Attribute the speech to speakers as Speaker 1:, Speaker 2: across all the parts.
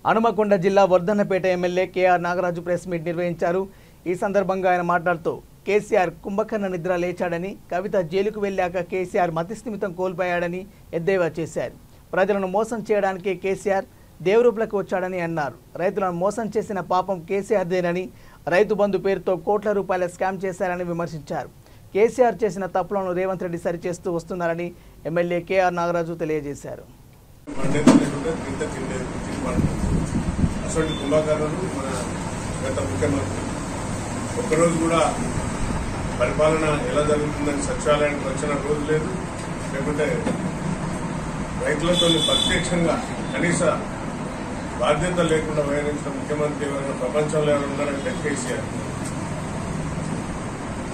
Speaker 1: హనుమకొండ జిల్లా Wardhannapet MLA KR Nagaraju press meet నిర్వహించారు। ఈ సందర్భంగా ఆయన మాట్లాడుతూ కేసీఆర్ కుంభకర్ణ నిద్ర లేచాడని, కవిత జైలుకు వెళ్ళాక కేసీఆర్ మతిస్థిమితం కోల్పోయాడని ఎద్దేవా చేశారు। ప్రజలను మోసం చేయడానికి కేసీఆర్ దేవరూపులకు వచ్చాడని అన్నారు। రైతులను మోసం చేసిన పాపం కేసీఆర్దేనని, రైతు బంధు పేరుతో కోట్ల రూపాయల స్కామ్ చేశారని విమర్శించారు। కేసీఆర్ చేసిన తప్పులను రేవంత్ రెడ్డి సరిచేస్తూ వస్తున్నారని ఎమ్మెల్యే కేఆర్ నాగరాజు తెలియజేశారు।
Speaker 2: అసలు కుంభకర్ణులు మన గత ముఖ్యమంత్రి ఒక్కరోజు కూడా పరిపాలన ఎలా జరుగుతుందని సచివాలయానికి వచ్చిన రోజు లేదు, లేకుంటే రైతులతో ప్రత్యక్షంగా కనీస బాధ్యత లేకుండా వ్యవహరించిన ముఖ్యమంత్రి ఎవరైనా ప్రపంచంలో ఎవరు ఉన్నారంటే కేసీఆర్।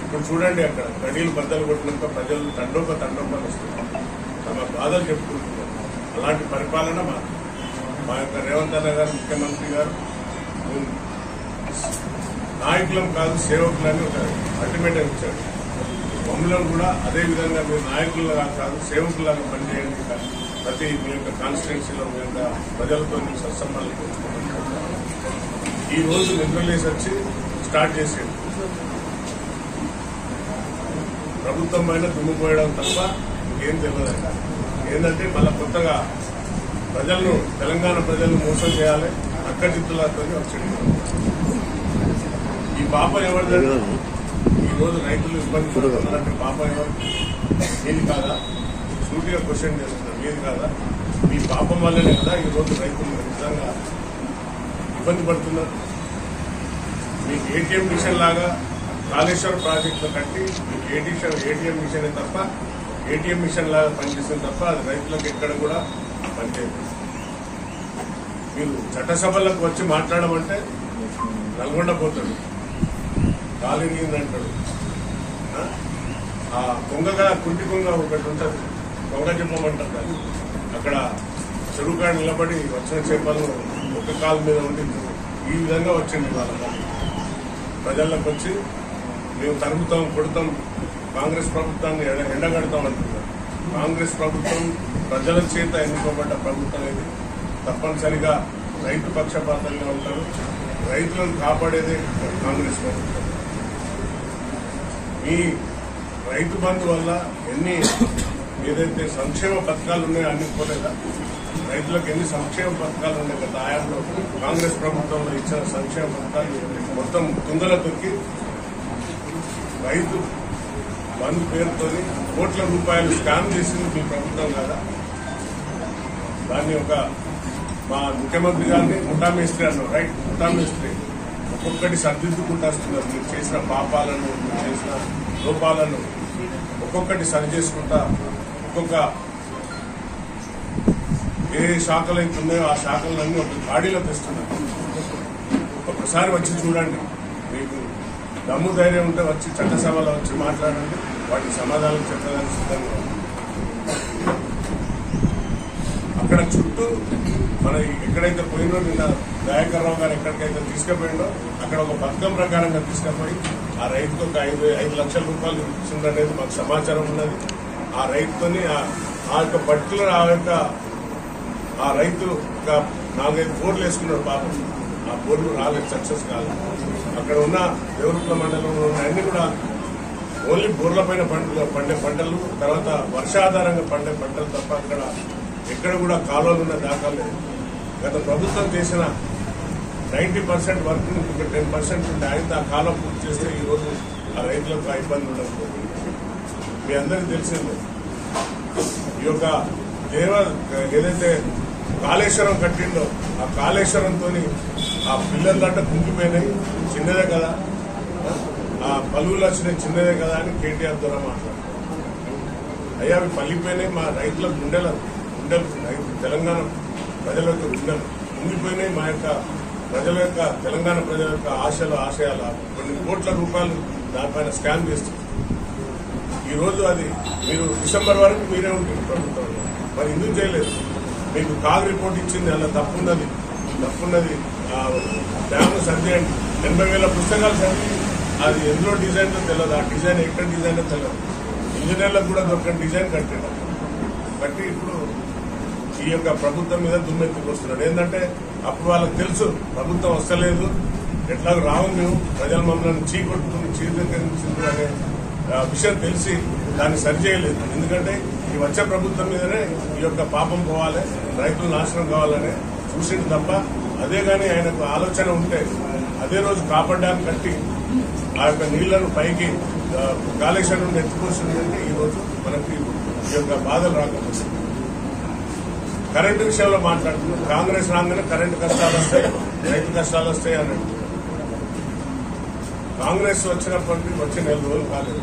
Speaker 2: ఇప్పుడు చూడండి, అక్కడ గడియలు బద్దలు కొట్టినాక ప్రజలు తండోపాలు వస్తున్నారు, తమ బాధలు చెప్పుకుంటున్నారు। అలాంటి పరిపాలన మా యొక్క రేవంత్ అన్న గారు ముఖ్యమంత్రి గారు నాయకులం కాదు సేవకులని ఒక అల్టిమేటం ఇచ్చాడు। మమ్మల్ని కూడా అదేవిధంగా మీరు నాయకులుగా కాదు సేవకులాగా పనిచేయండి, ప్రతి మీ యొక్క కాన్స్టిట్యున్సీలో మీ యొక్క ప్రజలతో సత్సంబంధాలు పెంచుకుంటున్నారు। ఈ రోజు నిద్రలేసి వచ్చి స్టార్ట్ చేసేది ప్రభుత్వం పైన దుమ్ముపోయడం తప్ప ఇంకేం తెలియదు। ఏంటంటే మళ్ళీ కొత్తగా ప్రజలను తెలంగాణ ప్రజలను మోసం చేయాలి, అక్కజిత్తులతో వచ్చి ఈ పాప ఎవరిదంటే ఈ రోజు రైతులు ఇబ్బంది పడుతున్నారంటే పాప ఎవరు? మీది కాదా? సూటిగా క్వశ్చన్ చేస్తున్నారు, మీది కాదా? మీ పాపం వల్లనే కదా ఈ రోజు రైతులు నిజంగా ఇబ్బంది పడుతున్నారు। మీకు ఏటీఎం మిషన్ లాగా కాళేశ్వరం ప్రాజెక్టులు కట్టి మీకు ఏటీఎం మిషన్ తప్ప ఏటీఎం మిషన్ లాగా పనిచేస్తుంది తప్ప అది రైతులకు ఎక్కడ కూడా పనిచేయదు। మీరు చట్టసభలకు వచ్చి మాట్లాడమంటే నల్గొండ పోతాడు, గాలి నీళ్ళు అంటాడు, ఆ కొంగగా కుంటి కొంగ ఒకటి ఉంటుంది, కొంగ చెప్పమంటారు కానీ అక్కడ చెరువుకాడ నిలబడి వచ్చిన చేపలను ఒక కాలు మీద ఉండి ఈ విధంగా వచ్చింది వాళ్ళ ప్రజలకు వచ్చి మేము తరుముతాం కొడతాం, కాంగ్రెస్ ప్రభుత్వాన్ని ఎండగడతాం అంటున్నారు। కాంగ్రెస్ ప్రభుత్వం ప్రజల చేత ఎన్నుకోబడ్డ ప్రభుత్వం ఇది, తప్పనిసరిగా రైతు పక్షపాతంగా ఉంటారు, రైతులను కాపాడేదే కాంగ్రెస్ ప్రభుత్వం। ఈ రైతు బంధు వల్ల ఎన్ని ఏదైతే సంక్షేమ పథకాలు ఉన్నాయో అన్ని పోలేదా? రైతులకు ఎన్ని సంక్షేమ పథకాలు ఉన్నాయి గత ఆయంలో కాంగ్రెస్ ప్రభుత్వంలో ఇచ్చిన సంక్షేమ పథకాలు మొత్తం తుంగలో తొక్కి రైతు బంధు పేరుతో కోట్ల రూపాయలు స్కామ్ చేసింది మీ ప్రభుత్వం కదా। దాన్ని ఒక మా ముఖ్యమంత్రి గారిని ముఠా మేస్త్రి అన్నారు, రైట్? ముఠా మేస్త్రి ఒక్కొక్కటి సరిదిద్దుకుంటూ వస్తున్నారు। మీరు చేసిన పాపాలను, మీరు చేసిన లోపాలను ఒక్కొక్కటి సరి చేసుకుంటా ఒక్కొక్క ఏ శాఖలు అయితే ఉన్నాయో ఆ శాఖలన్నీ ఒక గాడిలో తెస్తున్నారు। ఒక్కసారి వచ్చి చూడండి, మీకు దమ్ము ధైర్యం ఉంటే వచ్చి చట్టసభలో వచ్చి మాట్లాడండి, వాటికి సమాధానం చెప్పడానికి సిద్ధంగా ఉంది। అక్కడ చుట్టూ మన ఎక్కడైతే పోయినో నిన్న దయాకర్ రావు గారు ఎక్కడికైతే తీసుకుపోయిండో అక్కడ ఒక పథకం ప్రకారంగా తీసుకుపోయి ఆ రైతుకు ఒక 5 లక్షల రూపాయలు ఇచ్చిందనేది మాకు సమాచారం ఉన్నది। ఆ రైతుతోని ఆ యొక్క పర్టికులర్ ఆ రైతు ఒక 4-5 బోర్లు వేసుకున్నాడు పాపం, ఆ బోర్లు రాలేదు, సక్సెస్ కాలేదు। అక్కడ ఉన్న దేవరూపుల మండలంలో ఉన్న అన్ని కూడా ఓన్లీ బోర్ల పైన పండే పంటలు, తర్వాత వర్షాధారంగా పండే పంటలు తప్ప అక్కడ ఎక్కడ కూడా కాలువలు ఉన్న దాఖలు లేదు। గత ప్రభుత్వం చేసిన 90% వర్క్ ఇంకొక 10% ఉంటే ఆయన ఆ కాలం పూర్తి చేస్తే ఈ రోజు ఆ రైతులకు ఆ ఇబ్బంది ఉండదు। మీ అందరికీ తెలిసిందే ఈ యొక్క ఏదైతే కాళేశ్వరం కట్టిండో ఆ కాళేశ్వరంతో ఆ పిల్లలంటే కుంగిపోయినాయి, చిన్నదే కదా, ఆ పలువులు వచ్చినాయి, చిన్నదే కదా అని కేటీఆర్ ద్వారా మాట్లాడారు। అయ్యా అవి పల్లిపోయినాయి, మా రైతుల గుండెలు తెలంగాణ ప్రజల యొక్క గుండెలు కుంగిపోయినాయి, మా యొక్క ప్రజల యొక్క తెలంగాణ ప్రజల యొక్క ఆశయాలు కొన్ని కోట్ల రూపాయలు దానిపైన స్కామ్ చేస్తుంది। ఈ రోజు అది మీరు డిసెంబర్ వరకు మీరే ఉంటుంది ప్రభుత్వంలో, మరి ఎందుకు చేయలేదు? మీకు కాగ్ రిపోర్ట్ ఇచ్చింది, అలా తప్పున్నది డ్యామ్ను సర్దేయండి, 80,000 పుస్తకాలు చదివి అది ఎందులో డిజైన్లో తెలియదు, ఆ డిజైన్ ఎక్కడ డిజైన్లో తెలియదు, ఇంజనీర్లకు కూడా దొరకని డిజైన్ కట్టాడు కట్టి ఇప్పుడు ఈ యొక్క ప్రభుత్వం మీద దుమ్మెత్తుకొస్తున్నాడు. ఏంటంటే అప్పుడు వాళ్ళకి తెలుసు ప్రభుత్వం వస్తలేదు, ఎట్లాగో రావు మేము, ప్రజలు మమ్మల్ని చీకొట్టుకుని చీకరించింది అనే విషయం తెలిసి దాన్ని సరిచేయలేదు. ఎందుకంటే ఈ వచ్చే ప్రభుత్వం మీదనే ఈ యొక్క పాపం పోవాలి, రైతులు నాశనం కావాలని చూసిండు తప్ప, అదే కానీ ఆయనకు ఆలోచన ఉంటే అదే రోజు కాపాడడానికి కట్టి ఆ యొక్క నీళ్లను పైకి కాళేశ్వరం నుండి ఎత్తుకొస్తుందంటే ఈ రోజు మనకి ఈ యొక్క బాధలు రాకపోతుంది. కరెంటు విషయంలో మాట్లాడుతున్నాం. కాంగ్రెస్ రాగానే కరెంటు కష్టాలు వస్తాయి, రైతు కష్టాలు వస్తాయి అన్నట్టు. కాంగ్రెస్ వచ్చినప్పటికీ వచ్చే 4 రోజులు కాలేదు,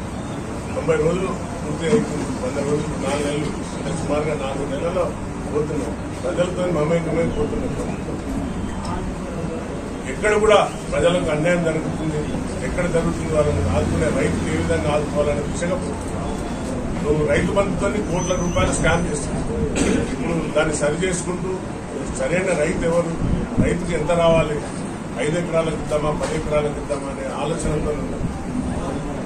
Speaker 2: 90 రోజులు పూర్తి అవుతుంది. 100 రోజులు 4 నెలలు అంటే సుమారుగా 4 నెలల్లో పోతున్నాం. ప్రజలతో మమేకమై పోతున్నాం. ఎక్కడ కూడా ప్రజలకు అన్యాయం జరుగుతుంది, ఎక్కడ జరుగుతుంది వాళ్ళని ఆదుకునే రైతులు ఏ విధంగా ఆదుకోవాలనే దిశగా నువ్వు రైతు బంధుతో కోట్ల రూపాయలు స్కామ్ చేస్తున్నావు. ఇప్పుడు దాన్ని సరి చేసుకుంటూ సరైన రైతు ఎవరు, రైతుకి ఎంత రావాలి, 5 ఎకరాలకు ఇద్దామా 10 ఎకరాలకు ఇద్దామా అనే ఆలోచనతో ఉన్నాం.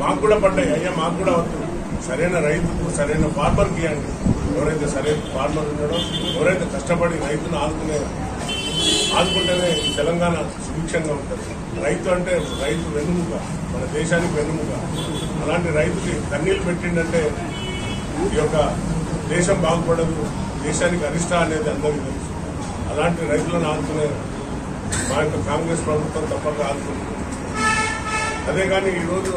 Speaker 2: మాకు కూడా పడ్డాయి, అయ్యా మాకు కూడా వస్తుంది. సరైన రైతుకు సరైన ఫార్మర్కి ఇవ్వండి. ఎవరైతే సరైన ఫార్మర్ ఉన్నాడో, ఎవరైతే కష్టపడి రైతును ఆదుకుంటేనే తెలంగాణ సుభిక్షంగా ఉంటుంది. రైతు అంటే రైతు వెన్నుముక, మన దేశానికి వెన్నుముక. అలాంటి రైతుకి కన్నీళ్లు పెట్టిండంటే ఈ యొక్క దేశం బాగుపడదు, దేశానికి అరిష్ట అనేది అందరికీ తెలుసు. అలాంటి రైతులను ఆదుకునే మా యొక్క కాంగ్రెస్ ప్రభుత్వం తప్పక ఆదుకుంటుంది. అదే కానీ ఈరోజు